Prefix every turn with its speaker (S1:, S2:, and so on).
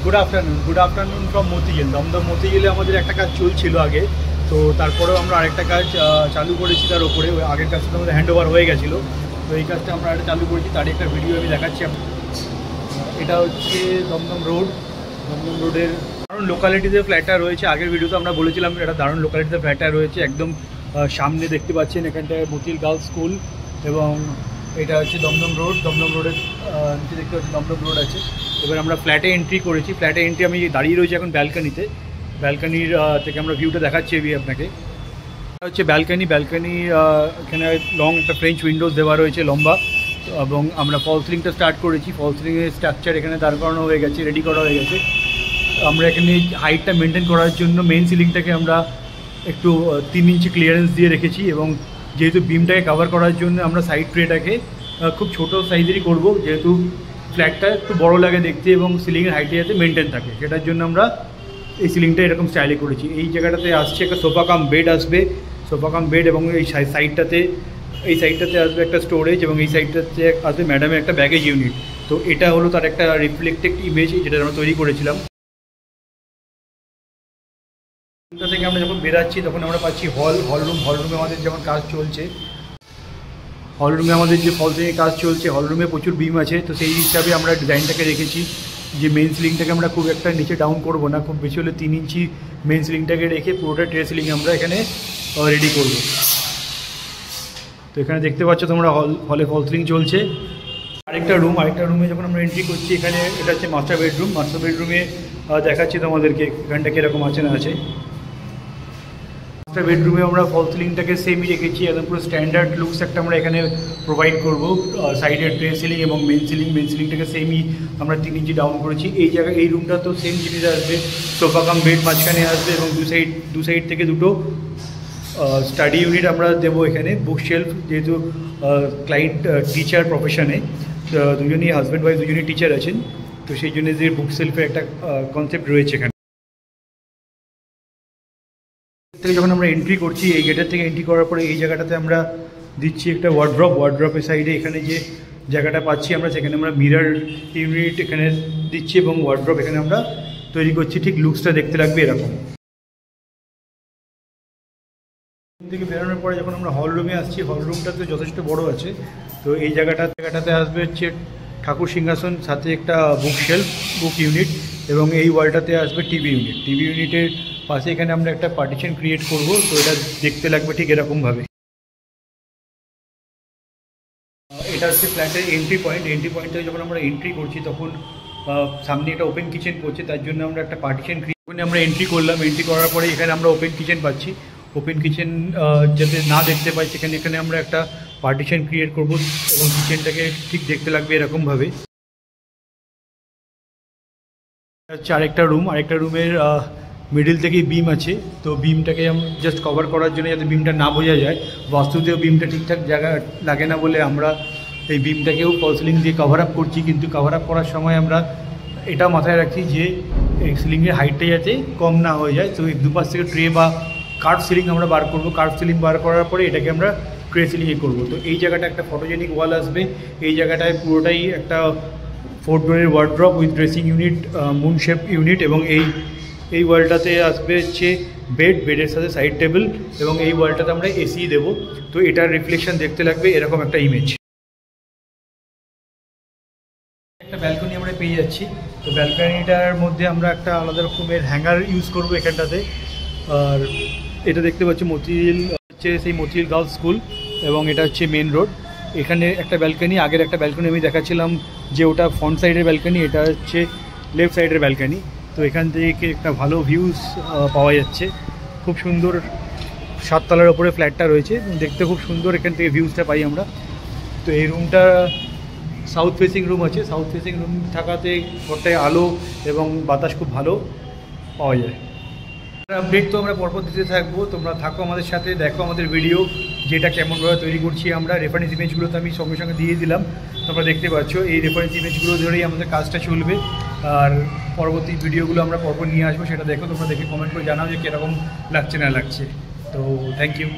S1: Good afternoon from Motijheel. Dum Dum মতিঝিলে আমাদের একটা কাজ চলছিল আগে, তো তারপরেও আমরা আরেকটা কাজ চালু করেছি তার উপরে। ওই আগের কাজটা তো আমাদের হ্যান্ড ওভার হয়ে গেছিলো, তো এই কাজটা আমরা একটা চালু করেছি, তারই একটা ভিডিও আমি দেখাচ্ছি। এটা হচ্ছে দমদম রোডের দারুণ লোকালিটিতে ফ্ল্যাটটা রয়েছে। আগের ভিডিওতে আমরা বলেছিলাম এটা দারুণ লোকালিটিতে ফ্ল্যাটটা রয়েছে, একদম সামনে দেখতে পাচ্ছেন এখানটায় মতিঝিল গার্লস স্কুল, এবং এটা হচ্ছে দমদম রোডের নিচে দেখতে পাচ্ছি দমদম রোড আছে। এবার আমরা ফ্ল্যাটে এন্ট্রি করেছি। ফ্ল্যাটে এন্ট্রি আমি দাঁড়িয়ে রয়েছি এখন ব্যালকানিতে। ব্যালকানির থেকে আমরা ভিউটা দেখাচ্ছি আপনাকে। এটা হচ্ছে ব্যালকানি। এখানে লং একটা ফ্রেঞ্চ উইন্ডোজ দেওয়া রয়েছে লম্বা, এবং আমরা ফল সিলিংটা স্টার্ট করেছি। ফল সিলিংয়ের স্ট্রাকচার এখানে দাঁড় করানো হয়ে গেছে, রেডি করা হয়ে গেছে। আমরা এখানে হাইটটা মেনটেন করার জন্য মেন সিলিংটাকে আমরা একটু 3 ইঞ্চি ক্লিয়ারেন্স দিয়ে রেখেছি, এবং যেহেতু বিমটাকে কভার করার জন্য আমরা সাইড ট্রেটাকে খুব ছোটো সাইজেরই করব, যেহেতু ফ্ল্যাটটা একটু বড় লাগে দেখতে এবং সিলিংয়ের হাইটে যাতে মেনটেন থাকে, সেটার জন্য আমরা এই সিলিংটা এরকম স্টাইলে করেছি। এই জায়গাটাতে আসছে একটা সোফা কাম বেড আসবে, এবং এই সাইডটাতে আসবে একটা স্টোরেজ, এবং এই সাইডটাতে আসবে ম্যাডামের একটা ব্যাগেজ ইউনিট। তো এটা হলো তার একটা রিফ্লেক্টেড ইমেজ যেটা আমরা তৈরি করেছিলাম। থেকে আমরা যখন বেরাচ্ছি তখন আমরা পাচ্ছি হলরুমে আমাদের যেমন কাজ চলছে, হলরুমে আমাদের যে ফল থেকে কাজ চলছে, হলরুমে প্রচুর বিম আছে। তো সেই হিসাবে আমরা ডিজাইনটাকে রেখেছি যে মেন সিলিংটাকে আমরা খুব একটা নিচে ডাউন করব না, খুব বেশি হলে 3 ইঞ্চি মেন সিলিংটাকে রেখে পুরোটা ট্রে সিলিং আমরা এখানে রেডি করব। তো এখানে দেখতে পাচ্ছ তোমরা হলে ফল সিলিং চলছে। আরেকটা রুমে যখন আমরা এন্ট্রি করছি, এখানে এটা হচ্ছে মাস্টার বেডরুমে দেখাচ্ছি তোমাদেরকে এখানটা কীরকম আছে না আছে। মাস্টার বেডরুমে আমরা ফল সিলিংটাকে সেমই রেখেছি, একদম পুরো স্ট্যান্ডার্ড লুকস একটা আমরা এখানে প্রোভাইড করব। সাইডের ট্রে সিলিং এবং মেন সিলিংটাকে সেমই আমরা 3 ইঞ্চি ডাউন করেছি। এই রুমটা তো সেম জিনিস আসবে, সোফা কাম বেড মাঝখানে আসবে, এবং দু সাইড থেকে দুটো স্টাডি ইউনিট আমরা দেবো এখানে। বুক শেলফ, যেহেতু ক্লায়েন্ট টিচার প্রফেশনে, দুজনই হাজব্যান্ড ওয়াইফ দুজনই টিচার আছেন, তো সেই জন্য যে বুক শেলফের একটা কনসেপ্ট রয়েছে এখানে। থেকে যখন আমরা এন্ট্রি করছি, এই গেটের থেকে এন্ট্রি করার পরে এই জায়গাটাতে আমরা দিচ্ছি একটা ওয়ার্ড্রপের সাইডে এখানে যে জায়গাটা পাচ্ছি আমরা, সেখানে আমরা মিরর ইউনিট এখানে দিচ্ছি, এবং ওয়ার্ড্রপ এখানে আমরা তৈরি করছি। ঠিক লুকসটা দেখতে লাগবে এরকম। থেকে বেরোনোর পরে যখন আমরা হল রুমে আসছি, হল রুমটা তো যথেষ্ট বড় আছে। তো এই জায়গাটাতে আসবে হচ্ছে ঠাকুর সিংহাসন, সাথে একটা বুক শেলফ, বুক ইউনিট, এবং এই ওয়ালটাতে আসবে টিভি ইউনিটের পাশে এখানে আমরা একটা পার্টিশন ক্রিয়েট করব। তো এটা দেখতে লাগবে ঠিক এরকমভাবে। এটা হচ্ছে ফ্ল্যাটের এন্ট্রি পয়েন্ট থেকে যখন আমরা এন্ট্রি করছি, তখন সামনে একটা ওপেন কিচেন করছে, তার জন্য আমরা একটা পার্টিশন ক্রিয়েট আমরা এন্ট্রি করলাম। এন্ট্রি করার পরে এখানে আমরা ওপেন কিচেন পাচ্ছি। ওপেন কিচেন যাতে না দেখতে পাই, এখানে আমরা একটা পার্টিশন ক্রিয়েট করব, এবং কিচেনটাকে ঠিক দেখতে লাগবে এরকমভাবে। হচ্ছে আরেকটা রুমের মিডিল থেকেই বিম আছে। তো বিমটাকে জাস্ট কভার করার জন্য, যাতে বিমটা না বোঝা যায়, বাস্তুতেও বিমটা ঠিকঠাক জায়গা লাগে না বলে আমরা এই বিমটাকেও ফল সিলিং দিয়ে কভার আপ করছি। কিন্তু কভার আপ করার সময় আমরা এটা মাথায় রাখছি যে এই সিলিংয়ের হাইটটা যাতে কম না হয়ে যায়। তো এই দুপাশ থেকে ট্রে বা কার্ভ সিলিং আমরা বার করবো। কার্ভ সিলিং বার করার পরে এটাকে আমরা ট্রে সিলিংয়ে করবো। তো এই জায়গাটা একটা ফটোজেনিক ওয়াল আসবে। এই জায়গাটায় পুরোটাই একটা 4 ডোরের wardrobe with dressing unit, moon shape unit, এবং এই ওয়ালটাতে আসবে হচ্ছে বেডের সাথে সাইড টেবিল, এবং এই ওয়ালটাতে আমরা এসি দেবো। তো এটার রিফ্লেকশন দেখতে লাগবে এরকম একটা ইমেজ। একটা ব্যালকনি আমরা পেয়ে যাচ্ছি। তো ব্যালকনিটার মধ্যে আমরা একটা আলাদা রকমের হ্যাঙ্গার ইউজ করবো এখানটাতে। আর এটা দেখতে পাচ্ছি মতিঝিল হচ্ছে সেই মতিঝিল গার্লস স্কুল, এবং এটা হচ্ছে মেন রোড। এখানে একটা ব্যালকনি, আগের একটা ব্যালকনি আমি দেখাচ্ছিলাম যে ওটা ফ্রন্ট সাইডের ব্যালকনি, এটা হচ্ছে লেফট সাইডের ব্যালকনি। তো এখান থেকে একটা ভালো ভিউজ পাওয়া যাচ্ছে। খুব সুন্দর 7 তলার ওপরে ফ্ল্যাটটা রয়েছে, দেখতে খুব সুন্দর এখান থেকে ভিউজটা পাই আমরা। তো এই রুমটা সাউথ ফেসিং রুম আছে। সাউথ ফেসিং রুম থাকাতে ঘরটায় আলো এবং বাতাস খুব ভালো পাওয়া যায়। আপডেট তো আমরা পরপর দিতে থাকবো, তোমরা থাকো আমাদের সাথে, দেখো আমাদের ভিডিও যেটা কেমনভাবে তৈরি করছি আমরা। রেফারেন্স ইমেজগুলো তো আমি সঙ্গে সঙ্গে দিয়ে দিলাম, তোমরা দেখতে পাচ্ছ। এই রেফারেন্স ইমেজগুলো ধরেই আমাদের কাজটা চলবে, আর পরবর্তী ভিডিওগুলো আমরা পরপর নিয়ে আসবো। সেটা দেখো, তোমরা দেখে কমেন্ট করে জানাও যে কীরকম লাগছে না লাগছে। তো থ্যাংক ইউ।